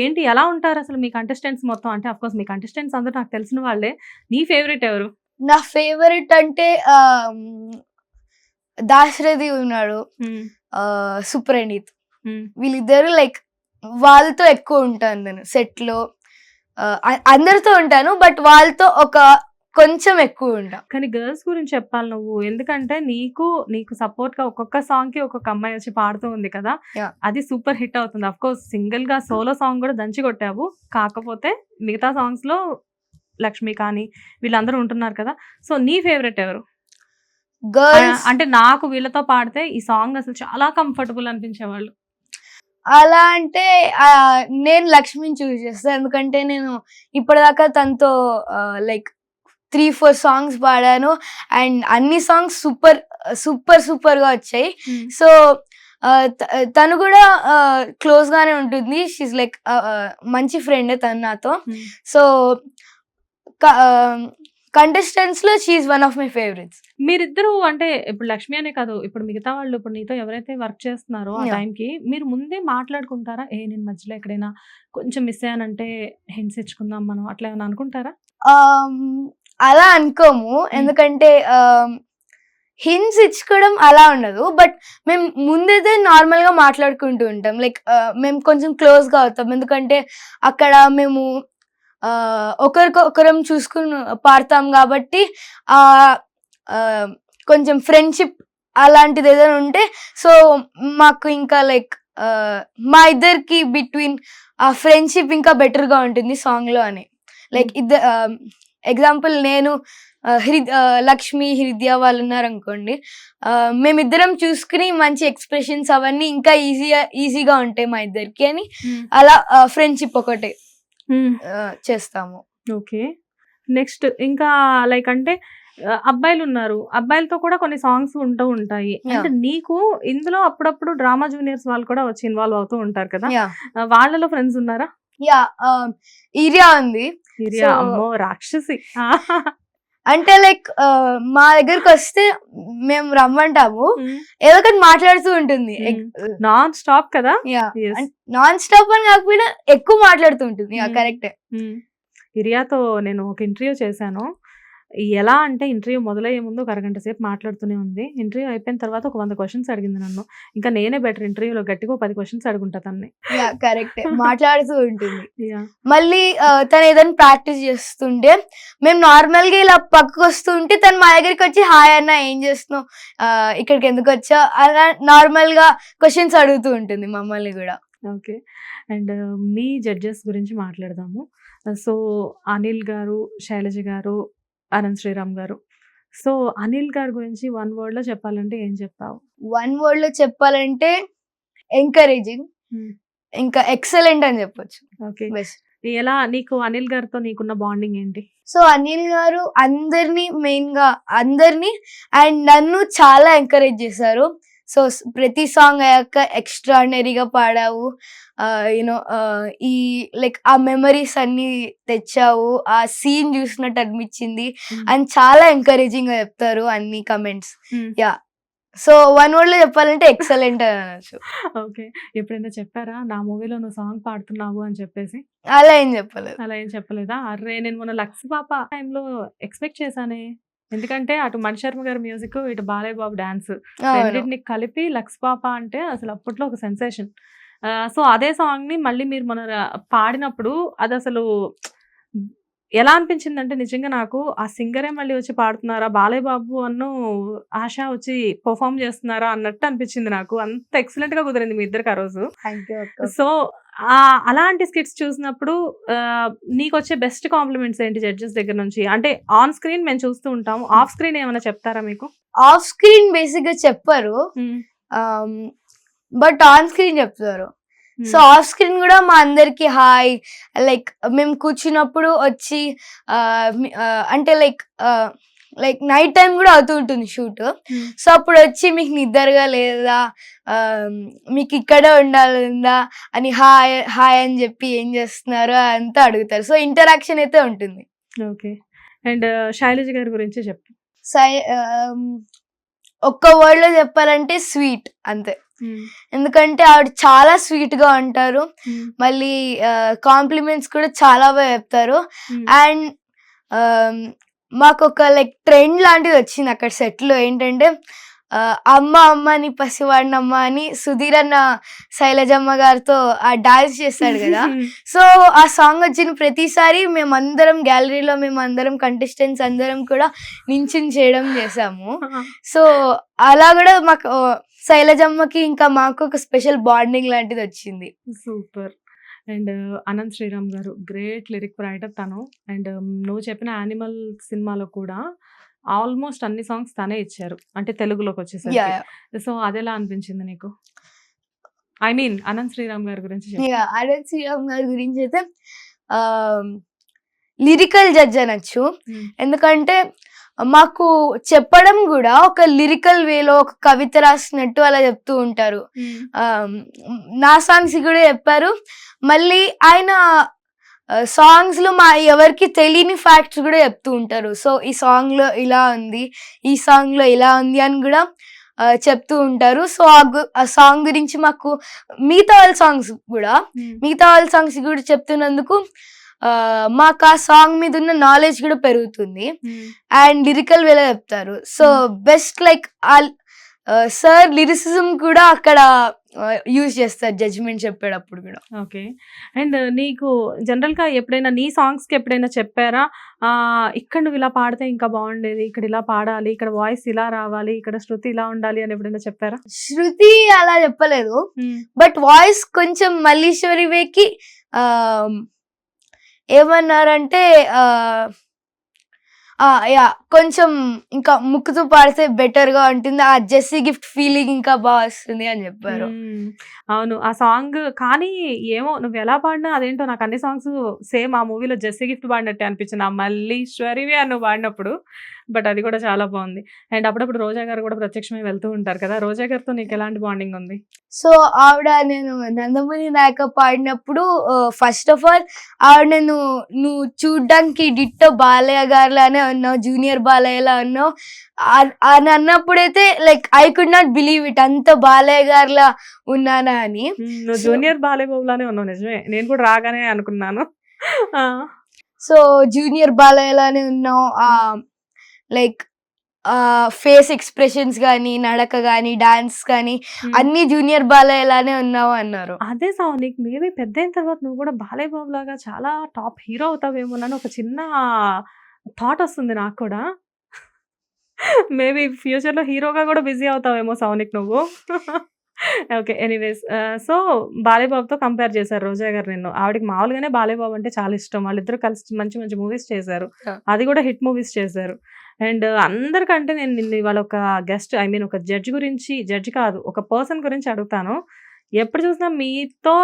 ఏంటి ఎలా ఉంటారు అసలు మీ కంటెస్టెంట్స్ మొత్తం? అంటే ఆఫ్ కోర్స్ మీ కంటెస్టెంట్స్ అందరూ నాకు తెలిసిన వాళ్ళే. నీ ఫేవరెట్ ఎవరు? నా ఫేవరెట్ అంటే దాశరథి ఉన్నాడు, సుప్రణీత్. వీళ్ళిద్దరు లైక్ వాళ్ళతో ఎక్కువ ఉంటాను నేను సెట్ లో. అందరితో ఉంటాను బట్ వాళ్ళతో ఒక కొంచెం ఎక్కువ ఉంటా. కానీ గర్ల్స్ గురించి చెప్పాలి నువ్వు, ఎందుకంటే నీకు సపోర్ట్ గా ఒక్కొక్క సాంగ్ కి ఒక్కొక్క అమ్మాయి వచ్చి పాడుతూ ఉంది కదా, అది సూపర్ హిట్ అవుతుంది. అఫ్ కోర్స్ సింగిల్ గా సోలో సాంగ్ కూడా దంచి కొట్టావు. కాకపోతే మిగతా సాంగ్స్ లో లక్ష్మి కానీ వీళ్ళందరూ ఉంటున్నారు కదా. సో నీ ఫేవరెట్ ఎవరు? గర్ల్స్ అంటే నాకు వీళ్ళతో పాడితే ఈ సాంగ్ అసలు చాలా కంఫర్టబుల్ అనిపించేవాళ్ళు. అలా అంటే నేను లక్ష్మిని చూస్ చేస్తాను, ఎందుకంటే నేను ఇప్పటిదాకా తనతో లైక్ 3-4 సాంగ్స్ పాడాను అండ్ అన్ని సాంగ్స్ సూపర్ సూపర్ సూపర్ గా వచ్చాయి. సో తను కూడా క్లోజ్ గానే ఉంటుంది. షీస్ లైక్ మంచి ఫ్రెండ్ తను నాతో. సో కంటెస్టెంట్స్ లో she one of my favourites. మీరిద్దరు అంటే ఇప్పుడు లక్ష్మి అనే కాదు, ఇప్పుడు మిగతా వాళ్ళు ఇప్పుడు నీతో ఎవరైతే వర్క్ చేస్తున్నారో ఆ టైంకి మీరు ముందే మాట్లాడుకుంటారా? నేను మధ్యలో ఎక్కడైనా కొంచెం మిస్ అయ్యానంటే హింట్స్ ఇచ్చుకుందాం మనం, అట్లా ఏమైనా అనుకుంటారా? అలా అనుకోము, ఎందుకంటే హింట్స్ ఇచ్చుకోవడం అలా ఉండదు. బట్ మేము ముందైతే నార్మల్ గా మాట్లాడుకుంటూ ఉంటాం. లైక్ మేము కొంచెం క్లోజ్ గా అవుతాం, ఎందుకంటే అక్కడ మేము ఒకరికొకరం చూసుకుని పాడతాం కాబట్టి కొంచెం ఫ్రెండ్షిప్ అలాంటిది ఏదైనా ఉంటే సో మాకు ఇంకా లైక్ మా ఇద్దరికి బిట్వీన్ ఆ ఫ్రెండ్షిప్ ఇంకా బెటర్ గా ఉంటుంది సాంగ్ లో అని. లైక్ ఎగ్జాంపుల్ నేను లక్ష్మి హృదయ వాళ్ళు ఉన్నారు అనుకోండి, మేమిద్దరం చూసుకుని మంచి ఎక్స్ప్రెషన్స్ అవన్నీ ఇంకా ఈజీగా ఉంటాయి మా ఇద్దరికి అని అలా ఫ్రెండ్షిప్ ఒకటే చేస్తాము. ఓకే, నెక్స్ట్ ఇంకా లైక్ అంటే అబ్బాయిలు ఉన్నారు, అబ్బాయిలతో కూడా కొన్ని సాంగ్స్ ఉంటూ ఉంటాయి. అంటే నీకు ఇందులో అప్పుడప్పుడు డ్రామా జూనియర్స్ వాళ్ళు కూడా వచ్చి ఇన్వాల్వ్ అవుతూ ఉంటారు కదా, వాళ్ళలో ఫ్రెండ్స్ ఉన్నారా? ఈరియా ఉంది. ఈరియా అమ్మో రాక్షసి. అంటే లైక్ మా దగ్గరకు వస్తే మేము రమ్మంటాము, ఏదో ఒకటి మాట్లాడుతూ ఉంటుంది నాన్ స్టాప్ కదా. నాన్ స్టాప్ అని కాకపోయినా ఎక్కువ మాట్లాడుతూ ఉంటుంది. కరెక్టే. ఇరియాతో నేను ఒక ఇంటర్వ్యూ చేశాను. ఎలా అంటే ఇంటర్వ్యూ మొదలయ్యే ముందు ఒక అరగంట సేపు మాట్లాడుతూనే ఉంది. ఇంటర్వ్యూ అయిపోయిన తర్వాత ఒక 100 క్వశ్చన్స్ అడిగింది నన్ను. ఇంకా నేనే బెటర్ ఇంటర్వ్యూలో గట్టిగా 10 క్వశ్చన్స్ అడుగుంటా తన్ని. కరెక్ట్, మాట్లాడుతూ ఉంటుంది. మళ్ళీ తను ఏదైనా ప్రాక్టీస్ చేస్తుంటే మేము నార్మల్ గా ఇలా పక్కకు వస్తుంటే తను మా దగ్గరికి వచ్చి హాయ్ అన్న ఏం చేస్తున్నావు, ఇక్కడికి ఎందుకు వచ్చా అలా నార్మల్ గా క్వశ్చన్స్ అడుగుతూ ఉంటుంది మమ్మల్ని కూడా. ఓకే, అండ్ మీ జడ్జెస్ గురించి మాట్లాడదాము. సో అనిల్ గారు, శైలజ గారు, అనంత్ శ్రీరామ్ గారు. సో అనిల్ గారి గురించి 1 word లో చెప్పాలంటే ఏం చెప్తావు? 1 word లో చెప్పాలంటే ఎంకరేజింగ్, ఇంకా ఎక్సలెంట్ అని చెప్పొచ్చు. ఓకే, ఎలా నీకు అనిల్ గారితో నీకున్న బాండింగ్ ఏంటి? సో అనిల్ గారు మెయిన్ గా అందరినీ అండ్ నన్ను చాలా ఎంకరేజ్ చేశారు. సో ప్రతి సాంగ్ అయ్యాక ఎక్స్ట్రాడినరీగా పాడావు, యూనో ఈ లైక్ ఆ మెమరీస్ అన్ని తెచ్చావు, ఆ సీన్ చూసినట్టు అనిపించింది అండ్ చాలా ఎంకరేజింగ్ గా చెప్తారు అన్ని కమెంట్స్. సో 1 word లో చెప్పాలంటే ఎక్సలెంట్ అని అనొచ్చు. ఓకే, ఎప్పుడైనా చెప్పారా నా మూవీలో నువ్వు సాంగ్ పాడుతున్నావు అని చెప్పేసి? అలా ఏం చెప్పలేదా? అరే నేను మొన్న లక్స్ పాప టైంలో ఎక్స్పెక్ట్ చేశానే, ఎందుకంటే అటు మణిశర్మ గారి మ్యూజిక్, ఇటు బాలయ్య బాబు డాన్స్, రెండింటిని కలిపి లక్స్ పాప అంటే అసలు అప్పట్లో ఒక సెన్సేషన్. సో అదే సాంగ్ ని మళ్ళీ మీరు మన పాడినప్పుడు అది అసలు ఎలా అనిపించింది అంటే నిజంగా నాకు ఆ సింగరే మళ్ళీ వచ్చి పాడుతున్నారా, బాలయ్య బాబు అన్ను ఆశ వచ్చి పర్ఫామ్ చేస్తున్నారా అన్నట్టు అనిపించింది నాకు. అంత ఎక్సలెంట్ గా కుదిరింది మీ ఇద్దరికి ఆ రోజు. సో అలాంటి స్కిట్స్ చూసినప్పుడు నీకు వచ్చే బెస్ట్ కాంప్లిమెంట్స్ ఏంటి జడ్జెస్ దగ్గర నుంచి? అంటే ఆన్ స్క్రీన్ మేము చూస్తూ ఉంటాం, ఆఫ్ స్క్రీన్ ఏమైనా చెప్తారా మీకు? ఆఫ్ స్క్రీన్ బేసిక్ గా చెప్పరు, బట్ ఆన్ స్క్రీన్ చెప్తారు. సో ఆఫ్ స్క్రీన్ కూడా మా అందరికి హాయ్, లైక్ మేము కూర్చున్నప్పుడు వచ్చి అంటే లైక్ నైట్ టైం కూడా అవుతూ ఉంటుంది షూట్. సో అప్పుడు వచ్చి మీకు నిద్రగా లేదా, మీకు ఇక్కడే ఉండాలిందా అని హాయ్ హాయ్ అని చెప్పి ఏం చేస్తున్నారు అంతా అడుగుతారు. సో ఇంటరాక్షన్ అయితే ఉంటుంది. ఓకే, అండ్ శైలజ గారి గురించి చెప్పు. ఒక్క వర్డ్ లో చెప్పాలంటే స్వీట్, అంతే. ఎందుకంటే ఆవిడ చాలా స్వీట్ గా ఉంటారు, మళ్ళీ కాంప్లిమెంట్స్ కూడా చాలా బాగా చెప్తారు. అండ్ మాకు ఒక లైక్ ట్రెండ్ లాంటిది వచ్చింది అక్కడ సెట్ లో, ఏంటంటే అమ్మ అమ్మ అని పసివాడినమ్మ అని సుధీర్ అన్న శైలజమ్మ గారితో ఆ డాన్స్ చేస్తాడు కదా. సో ఆ సాంగ్ వచ్చిన ప్రతిసారి మేమందరం గ్యాలరీలో మేమందరం కంటెస్టెంట్స్ అందరం కూడా నించుని చేయడం చేసాము. సో అలా కూడా మాకు శైలజమ్మకి ఇంకా మాకు ఒక స్పెషల్ బాండింగ్ లాంటిది వచ్చింది. సూపర్. అండ్ అనంత్ శ్రీరామ్ గారు గ్రేట్ లిరిక్ రైటర్ తను. అండ్ నువ్వు చెప్పిన యానిమల్ సినిమాలో కూడా ఆల్మోస్ట్ అన్ని సాంగ్స్ తనే ఇచ్చారు, అంటే తెలుగులోకి వచ్చేసరికి. సో అదెలా అనిపించింది నీకు? ఐ మీన్ అనంత్ శ్రీరామ్ గారి గురించి చెప్పు. అనంత్ శ్రీరామ్ గారి గురించి అయితే లిరికల్ జడ్జ్ అనొచ్చు, ఎందుకంటే మాకు చెప్పడం కూడా ఒక లిరికల్ వేలో ఒక కవిత రాసినట్టు అలా చెప్తూ ఉంటారు. నా సాంగ్స్ కూడా చెప్పారు. మళ్ళీ ఆయన సాంగ్స్ లో మా ఎవరికి తెలియని ఫ్యాక్ట్స్ కూడా చెప్తూ ఉంటారు. సో ఈ సాంగ్ లో ఇలా ఉంది, ఈ సాంగ్ లో ఇలా ఉంది అని కూడా చెప్తూ ఉంటారు. సో ఆ సాంగ్ గురించి మాకు మిగతా వాళ్ళ సాంగ్స్ కూడా చెప్తున్నందుకు మాకు ఆ సాంగ్ మీద ఉన్న నాలెడ్జ్ కూడా పెరుగుతుంది. అండ్ లిరికల్ వేలా చెప్తారు. సో బెస్ట్ లైక్ సార్ లిరిసిజం కూడా అక్కడ యూజ్ చేస్తారు జడ్జ్మెంట్ చెప్పేటప్పుడు కూడా. ఓకే. అండ్ నీకు జనరల్ గా ఎప్పుడైనా నీ సాంగ్స్ కి ఎప్పుడైనా చెప్పారా, ఇక్కడ నువ్వు ఇలా పాడితే ఇంకా బాగుండేది, ఇక్కడ ఇలా పాడాలి, ఇక్కడ వాయిస్ ఇలా రావాలి, ఇక్కడ శృతి ఇలా ఉండాలి అని ఎప్పుడైనా చెప్పారా? శృతి అలా చెప్పలేదు, బట్ వాయిస్ కొంచెం మల్లీశ్వరి వేకి ఏమన్నారంటే కొంచెం ఇంకా ముక్కుతూ పాడితే బెటర్ గా ఉంటుంది, ఆ జెస్సీ గిఫ్ట్ ఫీలింగ్ ఇంకా బాగా వస్తుంది అని చెప్పారు. అవును, ఆ సాంగ్ కానీ ఏమో నువ్వు ఎలా పాడినా అదేంటో నాకు అన్ని సాంగ్స్ సేమ్ ఆ మూవీలో జెస్సీ గిఫ్ట్ పాడినట్టే అనిపించింది, ఆ మల్లీశ్వరివి అని నువ్వు పాడినప్పుడు. బట్ అది కూడా చాలా బాగుంది. అండ్ అప్పుడప్పుడు రోజా గారు కూడా ప్రత్యక్షమై వెళ్తూ ఉంటారు కదా, రోజా గారితో నీకు ఎలాంటి బాండింగ్ ఉంది? సో ఆవిడ నేను నందమూరి నాయక పాడినప్పుడు ఫస్ట్ ఆఫ్ ఆల్ ఆవిడ నువ్వు చూడ్డానికి డిట్టో బాలయ్య గారిలానే ఉన్నావు, జూనియర్ బాలయ్యలా ఉన్నావు అని అన్నప్పుడైతే like I could not believe it, అంత బాలయ్య గారిలా ఉన్నానా అని. నువ్వు జూనియర్ బాలయ్య బాబులానే ఉన్నావు, నిజమే, నేను కూడా రాగానే అనుకున్నాను. సో జూనియర్ బాలయ్యలానే ఉన్నావు, లైక్ ఫేస్ ఎక్స్ప్రెషన్స్ కానీ, నడక కానీ, డాన్స్ కానీ అన్ని జూనియర్ బాలయ్యలానే ఉన్నావు అన్నారు. అదే సాంగ్ నీకు మేబీ పెద్ద అయిన తర్వాత నువ్వు కూడా బాలయ్య బాబు లాగా చాలా టాప్ హీరో అవుతావేమోనని ఒక చిన్న థాట్ వస్తుంది నాకు కూడా. మేబీ ఫ్యూచర్ లో హీరోగా కూడా బిజీ అవుతావేమో సౌనిక్ నువ్వు. ఓకే, ఎనీవేస్ సో బాలయ్య బాబుతో కంపేర్ చేశారు రోజా గారు నిన్ను. ఆవిడకి మామూలుగానే బాలయ్య బాబు అంటే చాలా ఇష్టం, వాళ్ళిద్దరు కలిసి మంచి మంచి మూవీస్ చేశారు, అది కూడా హిట్ మూవీస్ చేశారు. అండ్ అందరికంటే నేను నిన్ను ఇవాళ ఒక గెస్ట్ ఐ మీన్ ఒక జడ్జి కాదు ఒక పర్సన్ గురించి అడుగుతాను. ఎప్పుడు చూసినా మీతో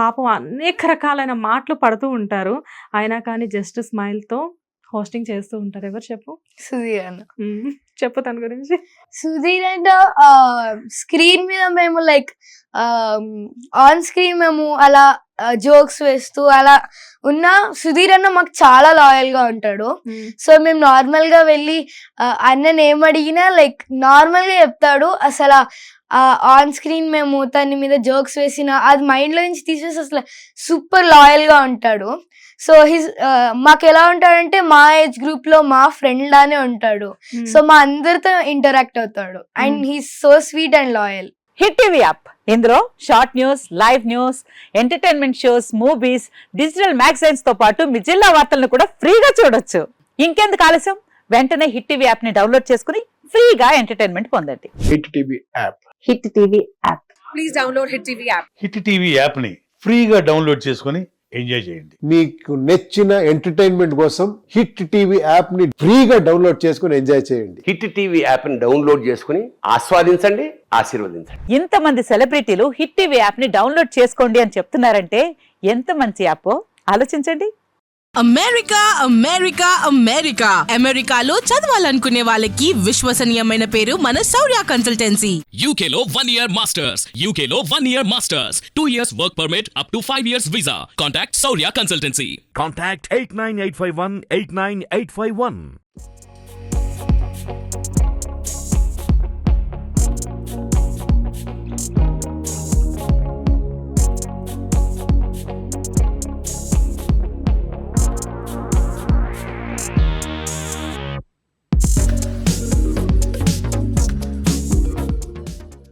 పాపం అనేక రకాలైన మాటలు పడుతూ ఉంటారు, అయినా కానీ జస్ట్ స్మైల్తో హోస్టింగ్ చేస్తూ ఉంటారు. ఎవరు చెప్పు? సుధీర్ అన్న. చెప్పు తన గురించి. సుధీర్ అంటే స్క్రీన్ మీద మేము లైక్ ఆన్ స్క్రీన్ మేము అలా జోక్స్ వేస్తూ అలా ఉన్నా సుధీర్ అన్న మాకు చాలా లాయల్ గా ఉంటాడు. సో మేము నార్మల్ గా వెళ్ళి అన్నని ఏమడిగినా లైక్ నార్మల్ గా చెప్తాడు. అసలు ఆన్ స్క్రీన్ మేము తన మీద జోక్స్ వేసిన అది మైండ్ లో నుంచి తీసేసి అసలు సూపర్ లాయల్ గా ఉంటాడు. సో మాకు ఎలా ఉంటాడంటే మా ఏజ్ గ్రూప్ లో మా ఫ్రెండ్ లానే ఉంటాడు. సో మా అందరితో ఇంటరాక్ట్ అవుతాడు and he's so sweet and loyal. Hit TV app, ఇందులో short news, live news, entertainment shows, movies, digital magazines తో పాటు మీ జిల్లా వార్తలను కూడా ఫ్రీగా చూడొచ్చు. ఇంకెందుకు ఆలస్యం, వెంటనే హిట్ టీవీ యాప్ ని డౌన్లోడ్ చేసుకుని ఫ్రీగా ఎంటర్టైన్మెంట్ పొందండి. Hit TV app. Hit TV app. Please download hit TV app. Hit TV app ని ఫ్రీగా డౌన్లోడ్ చేసుకుని ఎంజాయ్ చేయండి. మీకు నచ్చిన ఎంటర్టైన్మెంట్ కోసం హిట్ టీవీ యాప్ ని ఫ్రీగా డౌన్లోడ్ చేసుకుని ఎంజాయ్ చేయండి. హిట్ టీవీ యాప్ ని డౌన్లోడ్ చేసుకుని ఆస్వాదించండి, ఆశీర్వదించండి. ఇంతమంది సెలబ్రిటీలు హిట్ టీవీ యాప్ ని డౌన్లోడ్ చేసుకోండి అని చెప్తున్నారంటే ఎంత మంచి యాప్ ఆలోచించండి. అమెరికా అమెరికా అమెరికా అమెరికాలో చదవాలనుకునే వాళ్ళకి విశ్వసనీయమైన పేరు మన శౌర్య కన్సల్టెన్సీ. UK లో 1 year masters, UK లో 1 year masters, 2 years work permit up to 5 years visa. Contact Saurya Consultancy. Contact 89851 89851.